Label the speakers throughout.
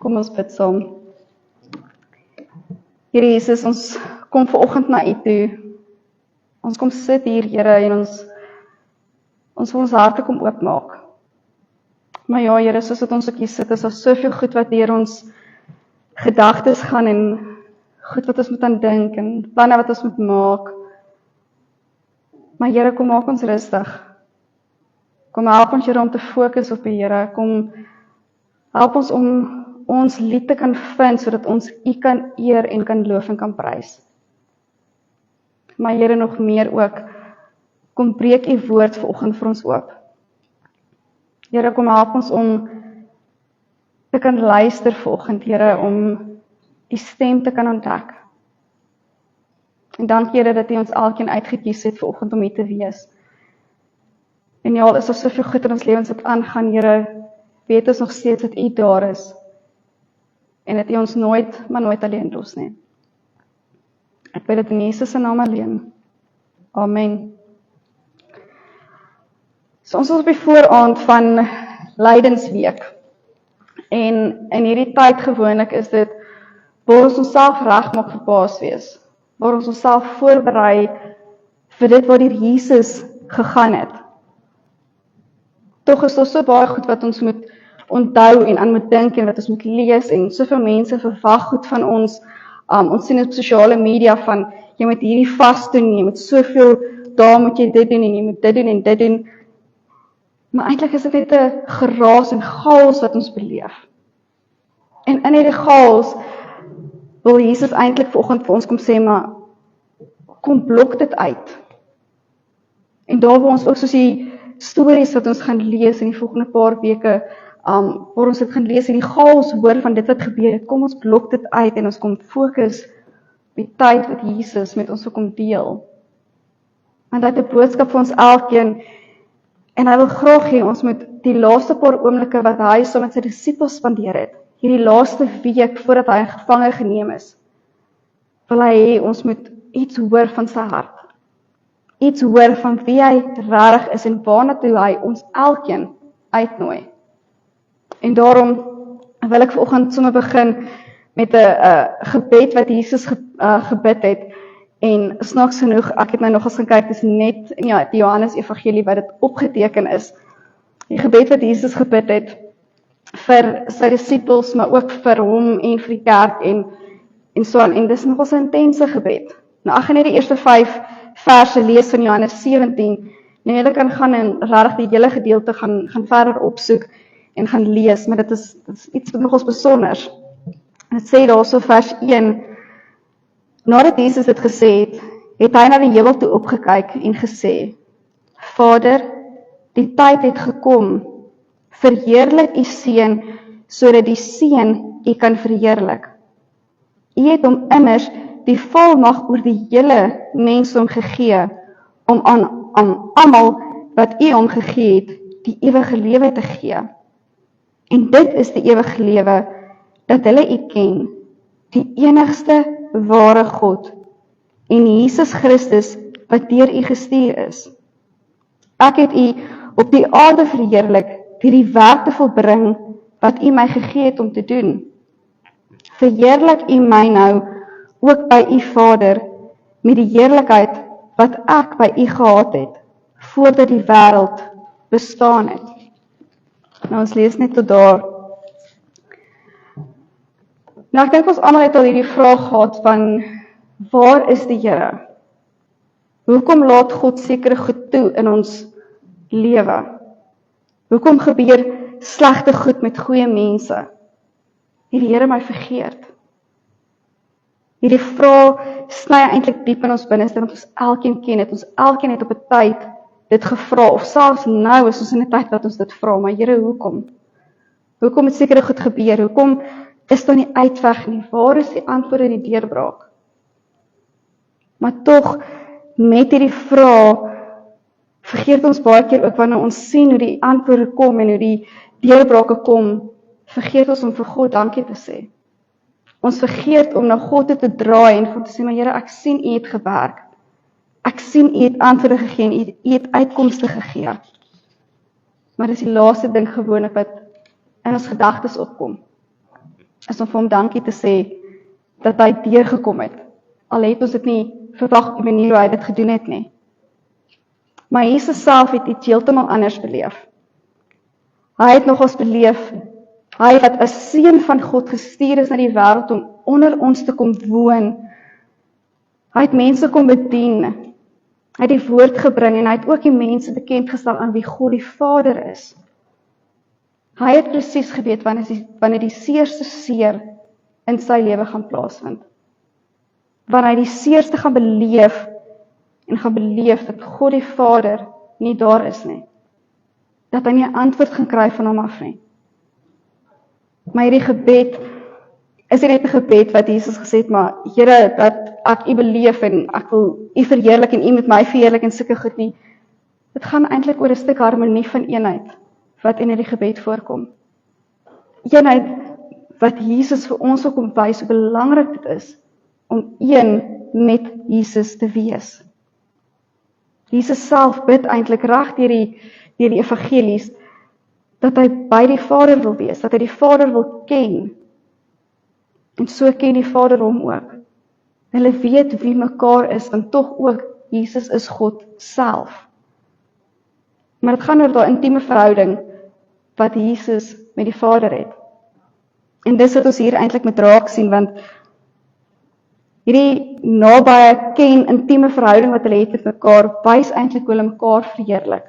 Speaker 1: Kom ons bid saam. Here Jesus, ons kom vanoggend na U toe. Ons kom sit hier, Here, en ons wil ons harte kom oopmaak. Maar ja, Here, soos wat ons ook hier sit, is daar soveel goed wat deur ons gedagtes gaan en goed wat ons moet aan dink en planne wat ons moet maak. Maar Here, kom maak ons rustig. Kom help ons, Here, om te fokus op U, Here. Kom help ons om ons lied te kan vind, sodat ons U kan eer en kan loof en kan prys. Maar Here, nog meer ook, kom breek U woord vanoggend vir ons oop. Here, kom help ons om te kan luister vanoggend, Here, om U stem te kan ontdek. En dankie, Here, dat U ons elkeen uitgekies het vanoggend om hier te wees. En ja, al is daar soveel goed in ons lewens wat aangaan, Here, weet ons nog steeds dat U daar is. En dat U ons nooit, maar nooit alleen los nie. Ek bid dit in Jesus se naam alleen. Amen. So ons is op die vooraand van Lydensweek. En in hierdie tyd gewoonlik is dit waar ons onsself regmaak vir Paasfees. Waar ons onsself voorberei vir dit wat deur Jesus gegaan het. Tog is daar so baie goed wat ons moet onthou en aan moet dink en wat ons moet lees en soveel mense verwag goed van ons. Ons sien op sosiale media van jy moet hierdie vas doen, jy moet soveel daar moet jy dit doen en jy moet dit doen en dit doen. Maar eintlik is dit net 'n geraas en chaos wat ons beleef. En in hierdie chaos wil Jesus eintlik vanoggend vir ons kom sê, maar kom blok dit uit. En daar waar ons ook soos die stories wat ons gaan lees in die volgende paar weke, waar ons dit gaan lees en die chaos hoor van dit wat gebeur het, kom ons blok dit uit en ons kom fokus op die tyd wat Jesus met ons kom deel. Want hy het 'n boodskap vir ons elkeen, en hy wil graag hê ons moet die laaste paar oomblikke wat hy saam met sy disippels spandeer het, hierdie laaste week voordat hy gevange geneem is, wil hy hê ons moet iets hoor van sy hart. Iets hoor van wie hy regtig is en waarna toe hy ons elkeen uitnooi. En daarom wil ek vanoggend sommer begin met 'n gebed wat Jesus gebid het. En snaaks genoeg, ek het nou nog eens gaan kyk, dis net in die Johannes Evangelie wat dit opgeteken is. Die gebed wat Jesus gebid het vir sy disippels, maar ook vir hom en vir die kerk en so aan. En dis nogals 'n intense gebed. Nou ek gaan net die eerste 5 verse lees van Johannes 17. Nou julle kan gaan en regtig die hele gedeelte gaan verder opsoek en gaan lees, maar dit is iets nogals besonders. En dit sê daarso vers 1, nadat Jesus dit gesê het hy na die hemel toe opgekyk en gesê, Vader, die tyd het gekom, verheerlik U Seun, sodat die Seun U kan verheerlik. U het hom immers die volmag oor die hele mensdom gegee, om aan almal wat U hom gegee het, die ewige lewe te gee. En dit is die ewige lewe, dat hulle U ken, die enigste ware God, en Jesus Christus, wat deur U gestuur is. Ek het U op die aarde verheerlik, deur die werk te volbring, wat U my gegee het om te doen. Verheerlik U my nou, ook by U Vader, met die heerlikheid, wat ek by U gehad het, voordat die wêreld bestaan het. Nou ons lees net tot daar. Nou ek dink ons almal het al hierdie vraag gehad van, waar is die Here? Hoekom laat God sekere goed toe in ons lewe? Hoekom gebeur slegte goed met goeie mense? Het die Here my vergeet? Hierdie vraag sny eintlik diep in ons binneste, want ons elkeen ken dit. Ons elkeen het op 'n tyd dit gevra, of selfs nou is ons in 'n tyd wat ons dit vra, maar Here, hoekom? Hoekom het sekere goed gebeur? Hoekom is daar nie uitweg nie? Waar is die antwoord in die deurbraak? Maar tog, met hierdie vraag, vergeet ons baie keer ook wanneer ons sien hoe die antwoorde kom en hoe die deurbrake kom, vergeet ons om vir God dankie te sê. Ons vergeet om na God toe te draai en vir hom te sê, maar Here, ek sien U het gewerk. Ek sien U het antwoorde gegee en U het uitkomste gegee. Maar dis die laaste ding gewoonlik wat in ons gedagtes opkom. is om vir hom dankie te sê, dat hy deurgekom het. Al het ons dit nie verwag op die manier hoe hy dit gedoen het nie. Maar Jesus self het iets heeltemal anders beleef. Hy het nogals beleef, hy wat as seun van God gestuur is na die wêreld om onder ons te kom woon. Hy het mense kom bedien. Hy het die woord gebring en hy het ook die mense bekend gestel aan wie God die Vader is. Hy het presies geweet wanneer die seerste seer in sy lewe gaan plaasvind. Wanneer hy die seerste gaan beleef en gaan beleef dat God die Vader nie daar is nie. Dat hy nie 'n antwoord gaan kry van hom af nie. Maar hierdie gebed is nie net 'n gebed wat Jesus gesê het, maar Here, dat ek U beleef en ek wil U verheerlik en U met my verheerlik en sulke goed nie. Dit gaan eintlik oor 'n stuk harmonie van eenheid wat in hierdie gebed voorkom. Eenheid wat Jesus vir ons wil kom wys hoe belangrik dit is om een met Jesus te wees. Jesus self bid eintlik reg deur die evangelies dat hy by die Vader wil wees, dat hy die Vader wil ken. En so ken die Vader hom ook. Hulle weet wie mekaar is, en tog ook Jesus is God self. Maar dit gaan oor daai intieme verhouding wat Jesus met die Vader het. En dis wat ons hier eintlik met raak sien, want hierdie nabye intieme verhouding wat hulle het met mekaar, wys eintlik hoe hulle mekaar verheerlik.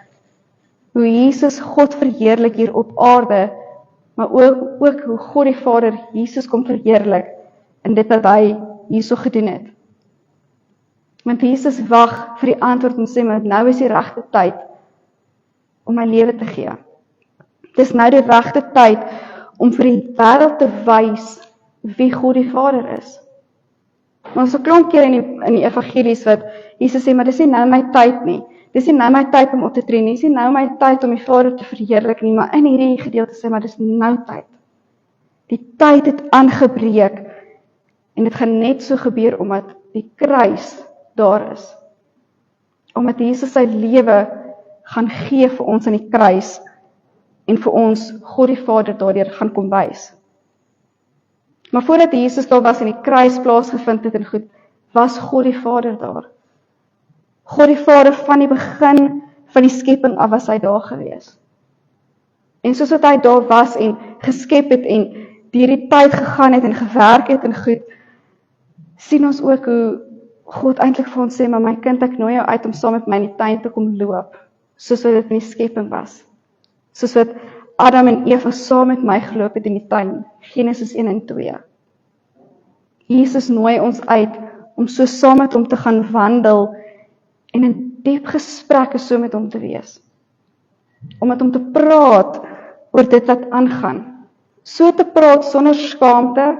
Speaker 1: Hoe Jesus God verheerlik hier op aarde, maar ook hoe God die Vader Jesus kom verheerlik in dit wat hy hierso gedoen het. Want Jesus wag vir die antwoord en sê, maar nou is die regte tyd om my lewe te gee. Dis nou die regte tyd om vir die wêreld te wys wie God die Vader is. Maar so klonk keer in die evangelies wat Jesus sê, maar dis nie nou my tyd nie. Dis nie nou my tyd om op te tree nie. Dis nie nou my tyd om die Vader te verheerlik nie, maar in hierdie gedeelte sê, maar dis nou tyd. Die tyd het aangebreek en dit gaan net so gebeur omdat die kruis daar is. Omdat Jesus sy lewe gaan gee vir ons aan die kruis en vir ons God die Vader daardeur gaan kom wys. Maar voordat Jesus daar was en die kruis plaasgevind het en goed, was God die Vader daar. God die Vader van die begin van die skepping af was hy daar gewees. En soos wat hy daar was en geskep het en deur die tyd gegaan het en gewerk het en goed, sien ons ook hoe God eintlik vir ons sê, maar my kind, ek nooi jou uit om saam met my in die tuin te kom loop, soos wat dit in die skepping was. Soos wat Adam en Eva saam met my geloop het in die tuin, Genesis 1 en 2. Jesus nooi ons uit om so saam met hom te gaan wandel en in diep gesprekke so met hom te wees. Om met hom te praat oor dit wat aangaan. So te praat sonder skaamte,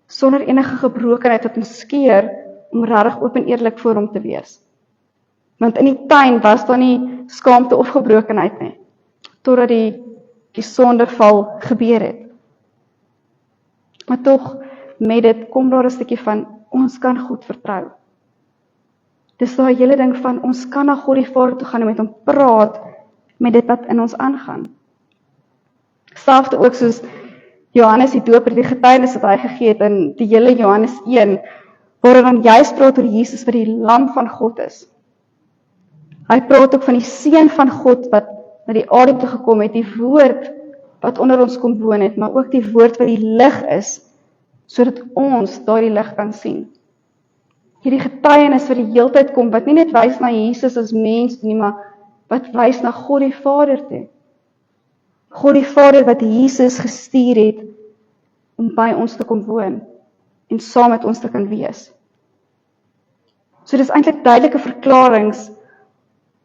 Speaker 1: sonder enige gebrokenheid wat ons skeer, om regtig oop en eerlik voor hom te wees. Want in die tuin was daar nie skaamte of gebrokenheid nie, totdat die sondeval gebeur het. Maar tog, met dit kom daar 'n stukkie van, ons kan God vertrou. Dis daai hele ding van, ons kan na God die Vader toe gaan en met hom praat, met dit wat in ons aangaan. Selfs ook soos Johannes die Doper, die getuienis wat hy gegee het in die hele Johannes 1, waar hy dan juist praat oor Jesus wat die lam van God is. Hy praat ook van die seun van God wat na die aarde toe gekom het, die woord wat onder ons kom woon het, maar ook die woord wat die lig is, sodat ons daardie lig kan sien. Hierdie getuienis wat die heeltyd kom, wat nie net wys na Jesus as mens nie, maar wat wys na God die Vader toe. God die Vader wat Jesus gestuur het om by ons te kom woon en saam met ons te kan wees. So dis eintlik duidelike verklaringe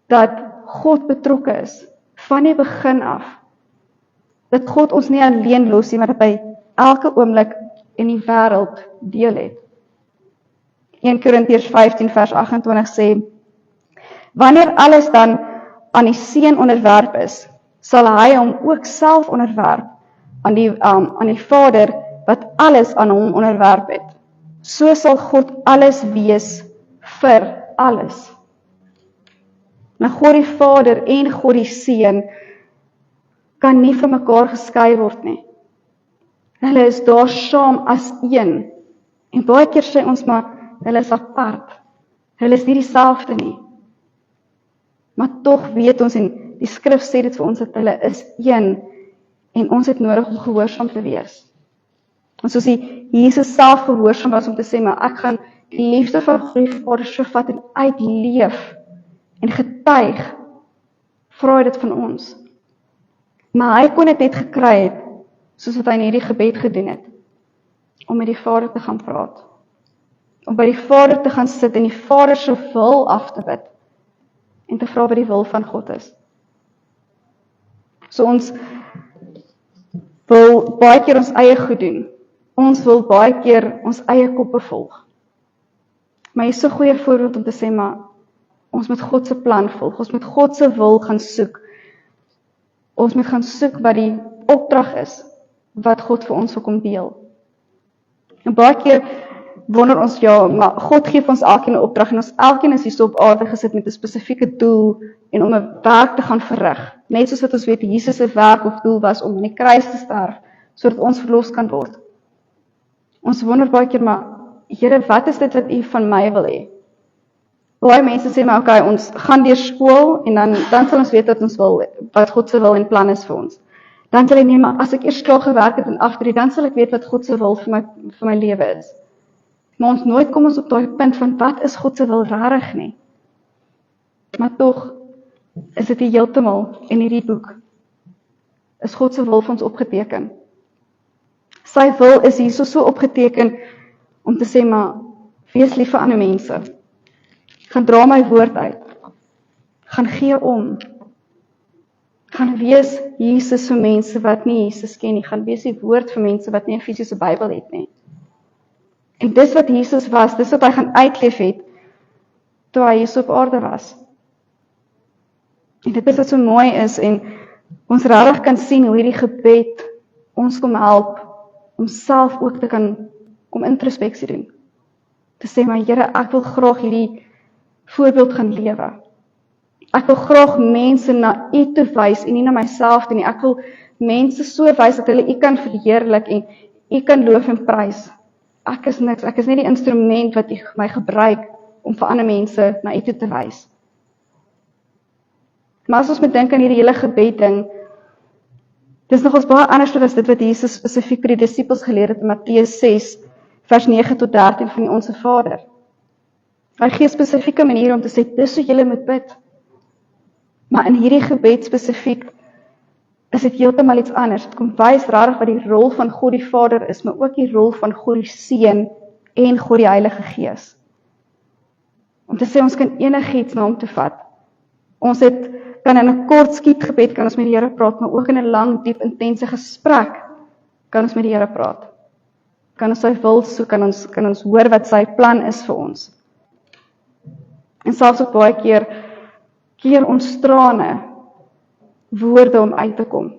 Speaker 1: dat God betrokke is van die begin af. Dat God ons nie alleen los nie, maar dat hy elke oomblik in die wêreld deel het. 1 Korintiërs 15 vers 28 sê, wanneer alles dan aan die Seun onderwerp is, sal hy hom ook self onderwerp aan die Vader wat alles aan hom onderwerp het. So sal God alles wees vir alles. Nou God die Vader en God die Seun kan nie van mekaar geskei word nie. Hulle is daar saam as een. En baie keer sê ons maar, hulle is apart. Hulle is nie dieselfde nie. Maar tog weet ons, en die skrif sê dit vir ons, dat hulle is een, en ons het nodig om gehoorsaam te wees. En soos die Jesus self gehoorsaam was om te sê, maar ek gaan die liefde van God die Vader so vat en uitleef, en getuig, vra hy dit van ons. Maar hy kon dit net gekry het, soos wat hy in hierdie gebed gedoen het, om met die Vader te gaan praat, om by die Vader te gaan sit en die Vader se wil af te bid, en te vra wat die wil van God is. So ons wil baie keer ons eie goed doen, ons wil baie keer ons eie koppe volg, maar hier is so 'n goeie voorbeeld om te sê, maar ons moet God se plan volg, ons moet God se wil gaan soek, ons moet gaan soek wat die opdrag is, wat God vir ons wil kom deel. En baie keer wonder ons, ja, maar God gee vir ons elkeen 'n opdrag, en ons elkeen is hier op aarde gesit met 'n spesifieke doel, en om 'n werk te gaan verrig, net soos wat ons weet, Jesus se werk of doel was, om aan die kruis te sterf, sodat ons verlos kan word. Ons wonder baie keer, maar, Here, wat is dit wat U van my wil hê? Baie mense sê, maar okay, ons gaan deur skool, en dan sal ons weet wat ons wil, wat God se wil en plan is vir ons. Dan sal ek nee, maar as ek eers klaar gewerk het en agter, dan sal ek weet wat God se wil vir my lewe is. Maar ons nooit kom ons op daai punt van, wat is God se wil regtig nie? Maar tog is dit heeltemal in hierdie boek, is God se wil vir ons opgeteken. Sy wil is hier so opgeteken, om te sê, maar, wees lief vir ander mense, gaan dra my woord uit, gaan gee om, gaan wees Jesus vir mense wat nie Jesus ken nie, gaan wees die woord vir mense wat nie 'n fisiese Bybel het nie. En dis wat Jesus was, dis wat hy gaan uitleef het, toe hy hier op aarde was. En dit is wat so mooi is, en ons regtig kan sien hoe hierdie gebed ons kom help, om self ook te kan kom introspeksie doen. Te sê, maar Here, ek wil graag hierdie voorbeeld gaan lewe. Ek wil graag mense na U toe wys, en nie na myself toe nie. Ek wil mense so wys, dat hulle U kan verheerlik, en U kan loof en prys. Ek is niks, ek is net die instrument wat U my gebruik, om vir ander mense na U toe te wys. Maar as ons moet dink aan hierdie hele gebed ding, dis nogals baie anders as dit wat Jesus spesifiek vir die disippels geleer het in Matteus 6, vers 9 tot 13 van die Onse Vader. Hy gee spesifieke maniere om te sê, dis hoe julle moet bid. Maar in hierdie gebed spesifiek, is dit heeltemal iets anders. Het kom wys regtig wat die rol van God die Vader is, maar ook die rol van God die Seun en God die Heilige Gees. Om te sê, ons kan enigiets na hom toe vat. Ons kan in 'n kort skietgebed kan ons met die Here praat, maar ook in 'n lang, diep, intense gesprek kan ons met die Here praat. Kan ons sy wil soek, kan ons hoor wat sy plan is vir ons. En selfs ook baie keer ons trane woorde om uit te kom.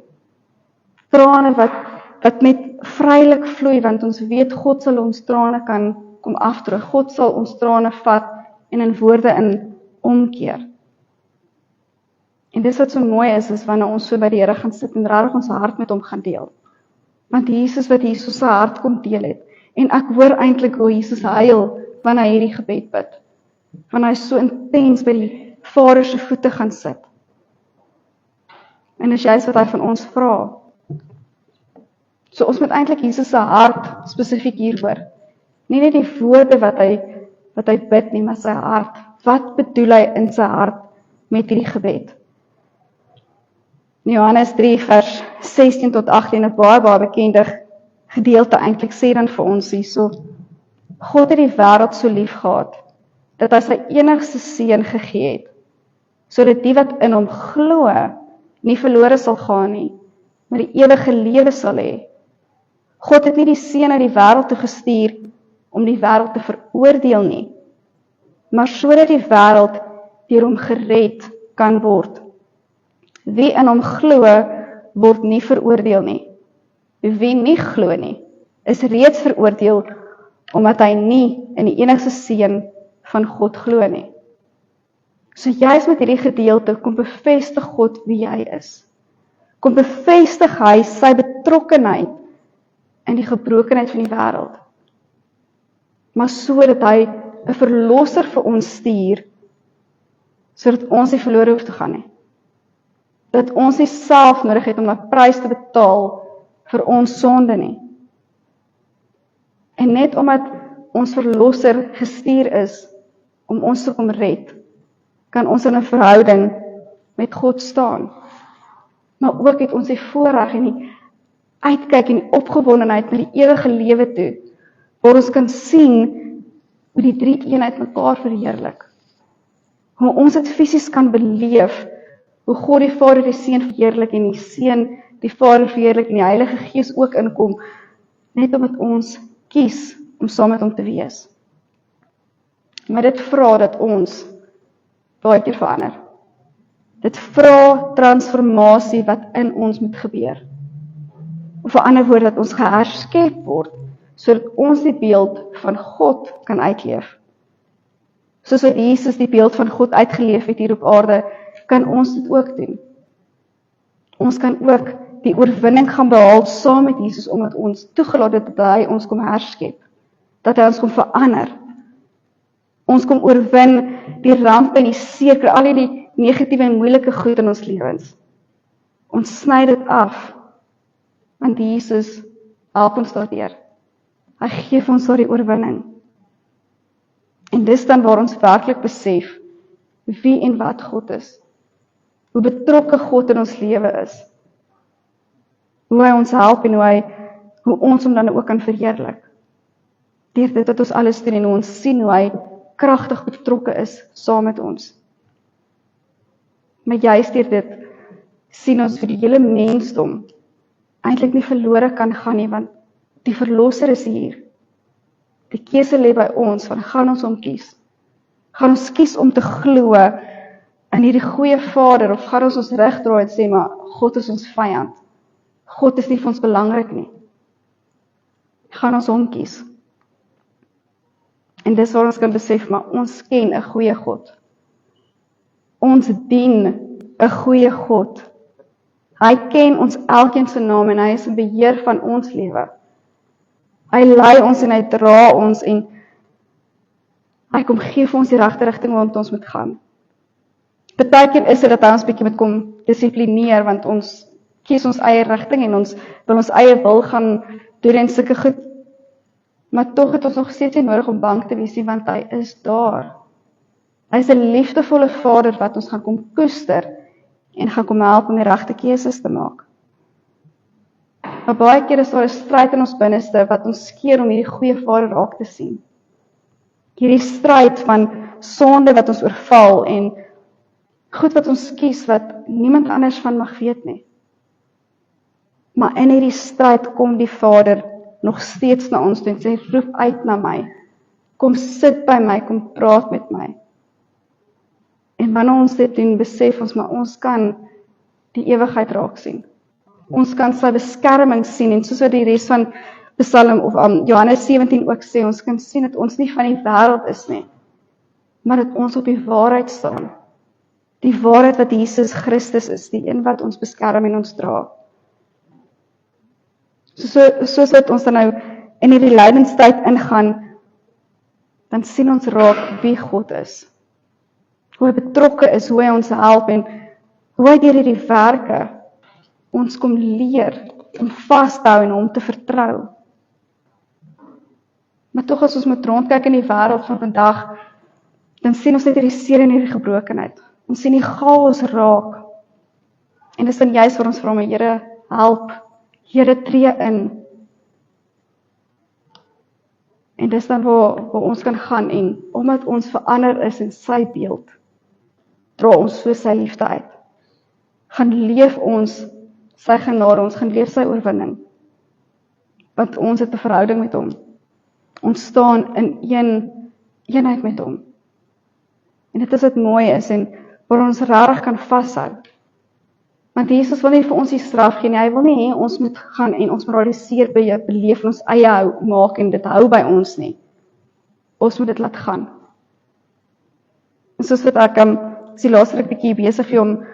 Speaker 1: Trane wat net vrylik vloei, want ons weet God sal ons trane kan kom afdroog. God sal ons trane vat en in woorde in omkeer. En dis wat so mooi is wanneer ons so by die Here gaan sit en regtig ons hart met hom gaan deel. Want Jesus wat Jesus se hart kom deel het. En ek hoor eintlik hoe Jesus huil wanneer hy hierdie gebed bid. Wanneer hy so intens by die Vader se voete gaan sit. En dis juist wat hy van ons vra. So ons moet eintlik Jesus se hart spesifiek hier hoor. Nie net die woorde wat hy bid nie, maar sy hart. Wat bedoel hy in sy hart met hierdie gebed? Johannes 3 vers 16 tot 18, 'n baie bekende gedeelte eintlik sê dan vir ons hierso. God het die wêreld so lief gehad, dat hy sy enigste seun gegee het, sodat die wat in hom glo, nie verlore sal gaan nie, maar die ewige lewe sal hê. God het nie die seun uit die wêreld toe gestuur, om die wêreld te veroordeel nie, maar sodat die wêreld deur hom gered kan word. Wie in hom glo, word nie veroordeel nie. Wie nie glo nie, is reeds veroordeel, omdat hy nie in die enigste seun van God glo nie. So juist met hierdie gedeelte kom bevestig God wie hy is. Kom bevestig hy sy betrokkenheid in die gebrokenheid van die wêreld. Maar sodat hy 'n verlosser vir ons stuur, sodat ons nie verlore hoef te gaan nie. Dat ons nie self nodig het om 'n prys te betaal vir ons sonde nie. En net omdat ons verlosser gestuur is om ons te kom red, kan ons in 'n verhouding met God staan. Maar ook het ons die voorreg en die uitkyk en die opgewondenheid na die ewige lewe toe, waar ons kan sien hoe die drie eenheid mekaar verheerlik. Hoe ons dit fisies kan beleef, hoe God die Vader die Seun verheerlik en die Seun die Vader verheerlik en die Heilige Gees ook inkom, net omdat ons kies om saam met hom te wees. Maar dit vra dat ons baie keer verander. Dit vra transformasie wat in ons moet gebeur. Of 'n ander woord, dat ons geherskep word, sodat ons die beeld van God kan uitleef. Soos wat Jesus die beeld van God uitgeleef het hier op aarde, kan ons dit ook doen. Ons kan ook die oorwinning gaan behaal saam met Jesus, omdat ons toegelaat het dat hy ons kom herskep, dat hy ons kom verander. Ons kom oorwin die rampe en die seker, al die negatiewe en moeilike goed in ons lewens. Ons sny dit af, want Jesus help ons daardeur. Hy gee vir ons daardie oorwinning. En dis dan waar ons werklik besef wie en wat God is. Hoe betrokke God in ons lewe is. Hoe hy ons help en hoe ons hom dan ook kan verheerlik. Deur dit wat ons alles doen en hoe ons sien hoe hy kragtig betrokke is saam met ons. Maar juist deur dit sien ons vir die hele mensdom eintlik nie verlore kan gaan nie, want die verlosser is hier. Die keuse lê by ons, van gaan ons hom kies? Gaan ons kies om te glo in hierdie goeie Vader, of gaan ons regdraai en sê, maar God is ons vyand. God is nie vir ons belangrik nie. Gaan ons hom kies? En dis waar ons kan besef, maar ons ken 'n goeie God. Ons dien 'n goeie God. Hy ken ons elkeen se naam en hy is in beheer van ons lewe. Hy lei ons en hy dra ons en hy kom gee vir ons die regte rigting waar ons moet gaan. Partykeer is dit dat hy ons bietjie moet kom dissiplineer, want ons kies ons eie rigting en ons wil ons eie wil gaan doen en sulke goed. Maar tog het ons nog steeds nie nodig om bang te wees nie, want hy is daar. Hy is 'n liefdevolle Vader wat ons gaan kom koester en gaan kom help om die regte keuses te maak. Maar baie keer is daar 'n stryd in ons binneste wat ons skeer om hierdie goeie Vader raak te sien. Hierdie stryd van sonde wat ons oorval en goed wat ons kies wat niemand anders van mag weet nie. Maar in hierdie stryd kom die Vader nog steeds na ons toe en sê, roep uit na my. Kom sit by my, kom praat met my. En wanneer ons dit doen, besef ons, maar ons kan die ewigheid raak sien. Ons kan sy beskerming sien, en soos wat die res van Psalm of Johannes 17 ook sê, ons kan sien dat ons nie van die wêreld is nie, maar dat ons op die waarheid staan. Die waarheid wat Jesus Christus is, die een wat ons beskerm en ons dra. Soos wat ons dan nou in hierdie lydenstyd ingaan, dan sien ons raak wie God is. Hoe hy betrokke is, hoe hy ons help en hoe hy deur hierdie werke ons kom leer om vas te hou en hom te vertrou. Maar tog as ons moet rondkyk in die wêreld van vandag, dan sien ons net hierdie seer en hierdie gebrokenheid. Ons sien die chaos raak. En dis dan juist waar ons vra, Here, help. Here, tree in. En dis dan waar ons kan gaan en omdat ons verander is in sy beeld, dra ons so sy liefde uit. Gaan leef ons sy genade, ons gaan leef sy oorwinning. Want ons het 'n verhouding met hom. Ons staan in eenheid met hom. En dit is wat mooi is en waar ons regtig kan vashou. Want Jesus wil nie vir ons die straf gee nie, hy wil nie hê ons moet gaan en ons moraliseer beleef en ons eie maak en dit hou by ons nie. Ons moet dit laat gaan. En soos wat ek is die laaste ruk bietjie besig om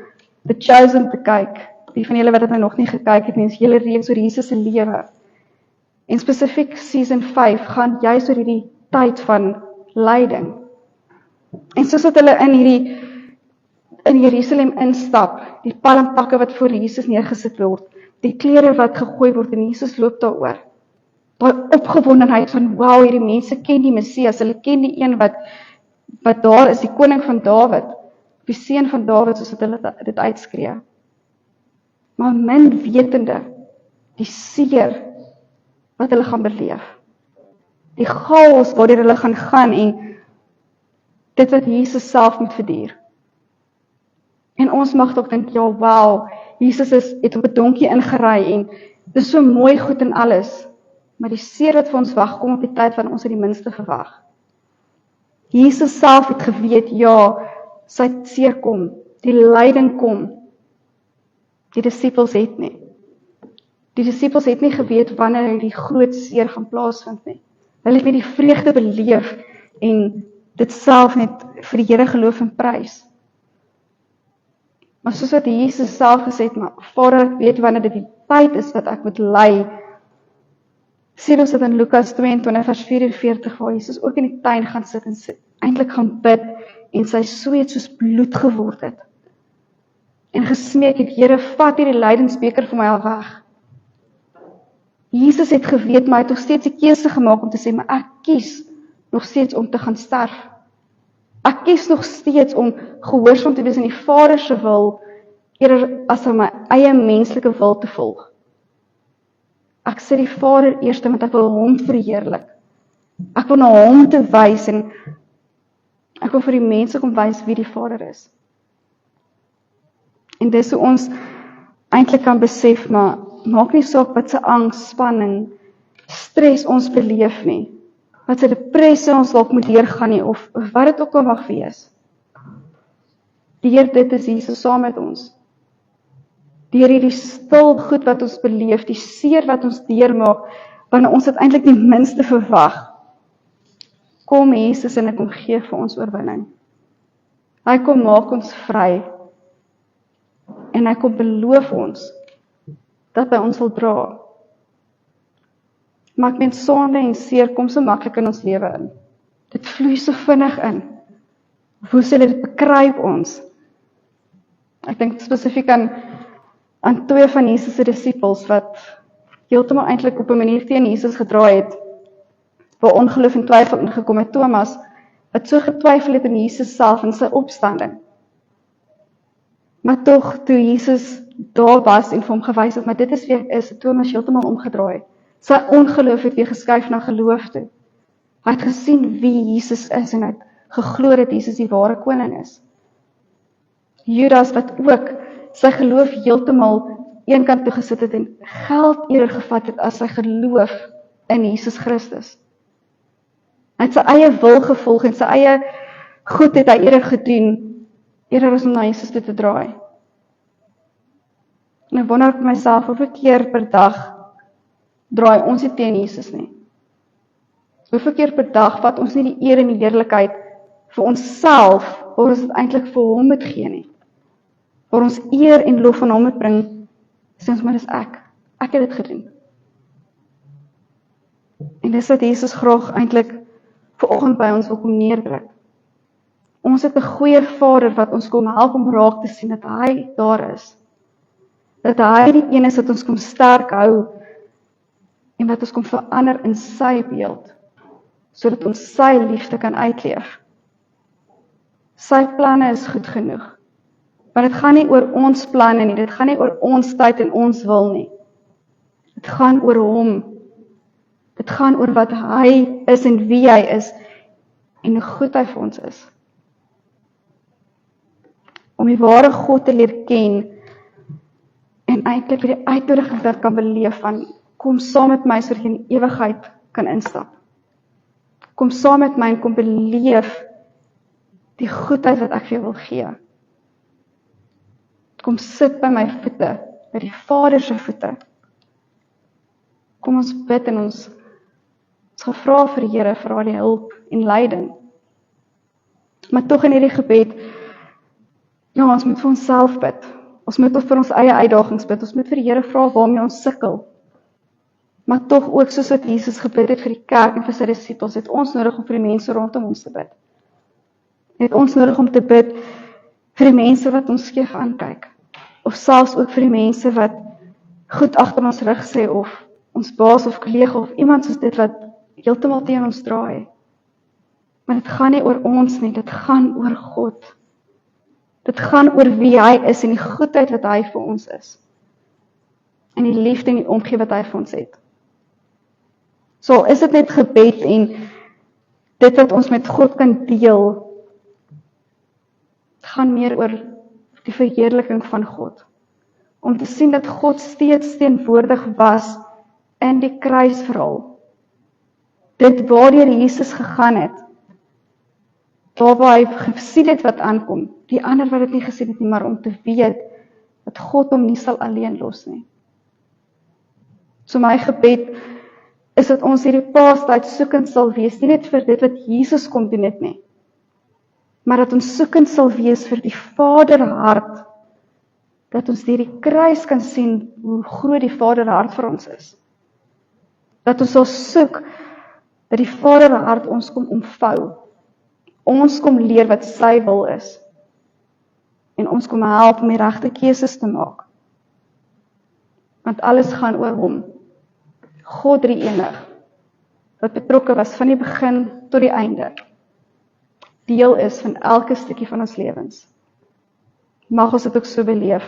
Speaker 1: The Chosen te kyk. Die van julle wat dit nou nog nie gekyk het nie, is hele reeks oor Jesus se lewe. En spesifiek season 5 gaan juist oor hierdie tyd van lyding. En soos dat hulle in Jerusalem instap, die palmpakke wat voor Jesus neergesit word, die klere wat gegooi word en Jesus loop daaroor. Daai opgewondenheid van, wow, hierdie mense ken die Messias, hulle ken die een wat daar is, die koning van Dawid, die seun van Dawid, soos dat hulle dit uitskree. Maar min wetende, die seer wat hulle gaan beleef, die chaos waardeur hulle gaan en dit wat Jesus self moet verduur. En ons mag toch dink, ja, wow, Jesus het op 'n donkie ingery en dis so mooi goed en alles, maar die seer wat vir ons wag, kom op die tyd van ons het die minste verwag. Jesus self het geweet, ja, sy seer kom, die lyding kom. Die disippels het nie. Die disippels het nie geweet wanneer die groot seer gaan plaasvind nie. Hulle het net die vreugde beleef en dit self net vir die Here geloof en prys. Maar soos wat Jesus self gesê het, maar Vader, ek weet wanneer dit die tyd is wat ek moet ly. Sien ons dit in Lukas 22 vers 44 waar Jesus ook in die tuin gaan sit en eintlik gaan bid en sy sweet soos bloed geword het. En gesmeek het, Here, vat hierdie lydingsbeker vir my al weg. Jesus het geweet, maar hy het nog steeds die keuse gemaak om te sê, maar ek kies nog steeds om te gaan sterf. Ek kies nog steeds om gehoorsaam te wees in die Vader se wil, eerder as om my eie menslike wil te volg. Ek sit die Vader eerste, want ek wil hom verheerlik. Ek wil na hom te wys en ek wil vir die mense kom wys wie die Vader is. En dis hoe ons eintlik kan besef, maar maak nie saak wat se angs, spanning, stres ons beleef nie. Wat se depressie ons dalk moet deurgaan nie, of wat dit ook al mag wees. Deur dit is Jesus saam met ons. Deur hierdie stil goed wat ons beleef, die seer wat ons deurmaak, wanneer ons dit eintlik die minste verwag, kom Jesus en hy kom gee vir ons oorwinning. Hy kom maak ons vry, en hy kom beloof ons, dat hy ons wil dra. Maar ek meen, sonde en seer kom so maklik in ons lewe in. Dit vloei so vinnig in. Hoe sal dit bekruip ons? Ek dink spesifiek aan twee van Jesus se disippels, wat heeltemal eintlik op 'n manier teen Jesus gedraai het, waar ongeloof en twyfel ingekom het. Thomas, wat so getwyfel het in Jesus self en sy opstanding. Maar tog, toe Jesus daar was en vir hom gewys het, maar dit is wie ek is, het Thomas heeltemal omgedraai. Sy ongeloof het weer geskuif na geloof toe. Hy het gesien wie Jesus is en hy het geglo dat Jesus die ware koning is. Judas wat ook sy geloof heeltemal een kant toe gesit het en geld eerder gevat het as sy geloof in Jesus Christus. Hy het sy eie wil gevolg en sy eie goed het hy eerder gedoen, eerder as om na Jesus toe te draai. En ek wonder op myself, hoeveel keer per dag draai ons nie teen Jesus nie? Hoeveel keer per dag vat ons nie die eer en die heerlikheid vir onsself, waar ons dit eintlik vir hom moet gee nie? Waar ons eer en lof aan hom moet bring, sê ons maar dis ek het dit gedoen. En dis wat Jesus graag eintlik vanoggend by ons wil kom neerdruk. Ons het 'n goeie Vader wat ons kom help om raak te sien dat hy daar is. Dat hy die een is wat ons kom sterk hou en wat ons kom verander in sy beeld, sodat ons sy liefde kan uitleef. Sy planne is goed genoeg. Maar dit gaan nie oor ons planne nie, dit gaan nie oor ons tyd en ons wil nie. Dit gaan oor hom. Dit gaan oor wat hy is en wie hy is en hoe goed hy vir ons is. Om die ware God te leer ken en eintlik die uitnodiging dat kan beleef van kom saam met my sodat jy in die ewigheid kan instap. Kom saam met my en kom beleef die goedheid wat ek vir jou wil gee. Kom sit by my voete, by die Vader se voete. Kom ons bid en ons gevra vir die Here vir al die hulp en leiding. Maar tog in hierdie gebed, ja, ons moet vir onsself bid. Ons moet vir ons eie uitdagings bid. Ons moet vir die Here vra waarmee ons sukkel. Maar tog ook soos wat Jesus gebid het vir die kerk en vir sy disippels, het ons nodig om vir die mense rondom ons te bid. Het ons nodig om te bid vir die mense wat ons skeef aankyk. Of selfs ook vir die mense wat goed agter ons rug sê, of ons baas of kollega, of iemand soos dit wat heeltemal teen ons draai. Maar dit gaan nie oor ons nie, dit gaan oor God. Dit gaan oor wie hy is en die goedheid wat hy vir ons is. En die liefde en die omgee wat hy vir ons het. So is dit net gebed en dit wat ons met God kan deel, gaan meer oor die verheerliking van God. Om te sien dat God steeds teenwoordig was in die kruisverhaal. Dit waardeur Jesus gegaan het. Waar hy gesien het wat aankom. Die ander wat dit nie gesien het nie, maar om te weet dat God hom nie sal alleen los nie. So my gebed is dat ons hierdie Paastyd soekend sal wees, nie net vir dit wat Jesus kom doen het nie, maar dat ons soekend sal wees vir die Vaderhart, dat ons deur die kruis kan sien hoe groot die Vaderhart vir ons is. Dat ons sal soek dat die Vaderhart ons kom omvou, ons kom leer wat sy wil is, en ons kom help om die regte keuses te maak. Want alles gaan oor hom. God drie-enig, wat betrokke was van die begin tot die einde, deel is van elke stukkie van ons lewens. Mag ons dit ook so beleef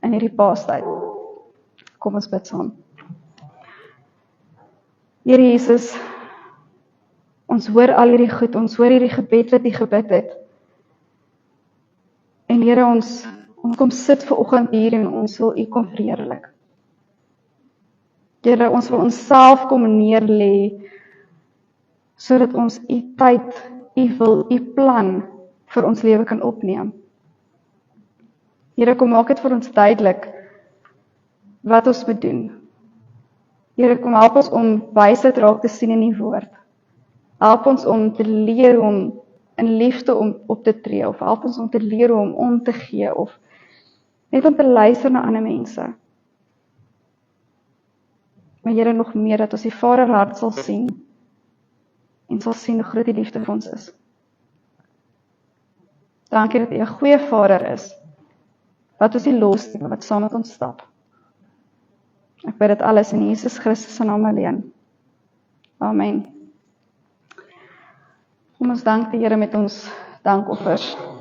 Speaker 1: in hierdie Paastyd. Kom ons bid saam. Here Jesus, ons hoor al hierdie goed, ons hoor hierdie gebed wat U gebid het. En Here, ons kom sit vanoggend hier en ons wil U kom verheerlik. Here, ons wil onsself kom neerlê, sodat ons U tyd, U wil, U plan vir ons lewe kan opneem. Here, kom maak dit vir ons duidelik wat ons moet doen. Here, kom help ons om wysheid raak te sien in U woord. Help ons om te leer om in liefde om op te tree, of help ons om te leer om te gee, of net om te luister na ander mense. Maar Here, nog meer dat ons die Vaderhart sal sien, en sal sien hoe groot die liefde vir ons is. Dankie dat U 'n goeie Vader is, wat ons nie los nie, maar wat saam met ons stap. Ek bid dit alles in Jesus Christus se naam alleen. Amen. Kom ons dank die Here met ons dankoffers.